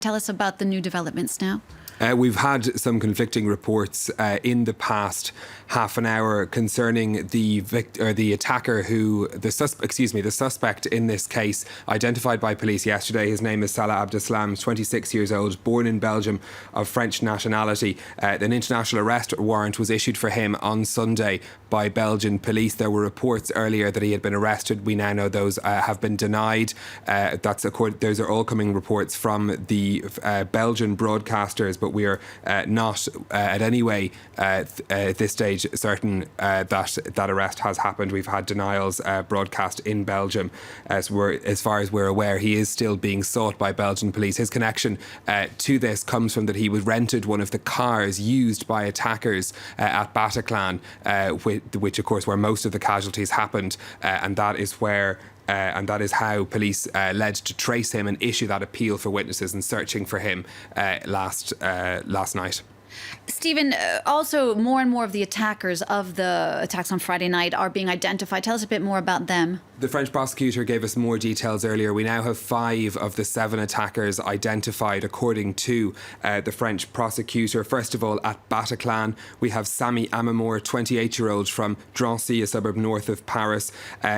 Tell us about the new developments now. We've had some conflicting reports in the past half an hour concerning the attacker the suspect in this case, identified by police yesterday. His name is Salah Abdeslam, 26 years old, born in Belgium, of French nationality. An international arrest warrant was issued for him on Sunday by Belgian police. There were reports earlier that he had been arrested. We now know those have been denied. Those are all coming reports from the Belgian broadcasters, but we are not at any way at this stage certain that arrest has happened. We've had denials broadcast in Belgium. As far as we're aware, he is still being sought by Belgian police. His connection to this comes from that he was rented one of the cars used by attackers at Bataclan, which of course where most of the casualties happened, and that is where and that is how police led to trace him and issue that appeal for witnesses and searching for him last night. Stephen, also more and more of the attackers of the attacks on Friday night are being identified. Tell us a bit more about them. The French prosecutor gave us more details earlier. We now have 5 of the 7 attackers identified, according to the French prosecutor. First of all, at Bataclan, we have Sami Amamor, 28-year-old from Drancy, a suburb north of Paris.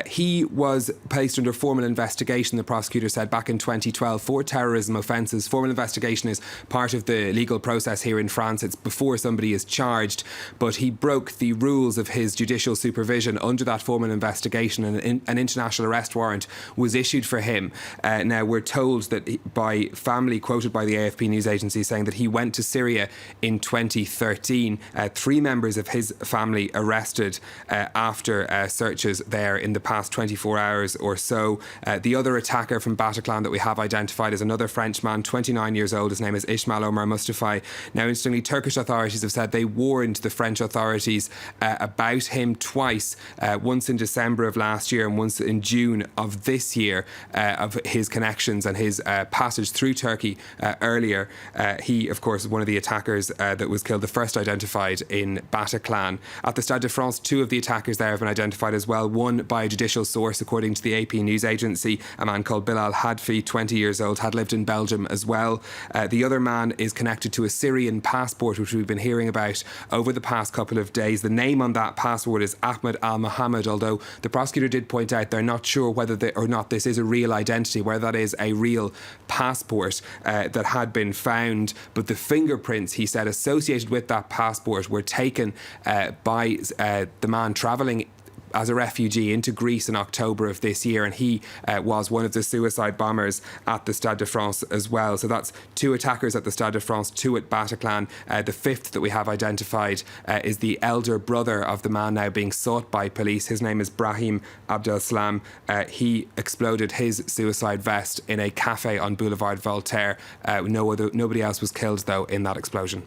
He was placed under formal investigation, the prosecutor said, back in 2012 for terrorism offences. Formal investigation is part of the legal process here in France. It's before somebody is charged, but he broke the rules of his judicial supervision under that formal investigation, and an international arrest warrant was issued for him. Now, we're told that by family, quoted by the AFP news agency, saying that he went to Syria in 2013. 3 members of his family arrested after searches there in the past 24 hours or so. The other attacker from Bataclan that we have identified is another Frenchman, 29 years old. His name is Ismail Omar Mustafa. Now, interestingly, Turkish authorities have said they warned the French authorities about him twice, once in December of last year and once in June of this year, of his connections and his passage through Turkey earlier. He, of course, is one of the attackers that was killed, the first identified in Bataclan. At the Stade de France, 2 of the attackers there have been identified as well, one by a judicial source, according to the AP news agency. A man called Bilal Hadfi, 20 years old, had lived in Belgium as well. The other man is connected to a Syrian passport, which we've been hearing about over the past couple of days. The name on that passport is Ahmed Al-Mohammed, although the prosecutor did point out they're not sure whether or not this is a real identity, whether that is a real passport that had been found. But the fingerprints, he said, associated with that passport were taken by the man travelling as a refugee into Greece in October of this year, and he was one of the suicide bombers at the Stade de France as well. So that's 2 attackers at the Stade de France, 2 at Bataclan. The 5th that we have identified is the elder brother of the man now being sought by police. His name is Brahim Abdeslam. He exploded his suicide vest in a cafe on Boulevard Voltaire. Nobody else was killed, though, in that explosion.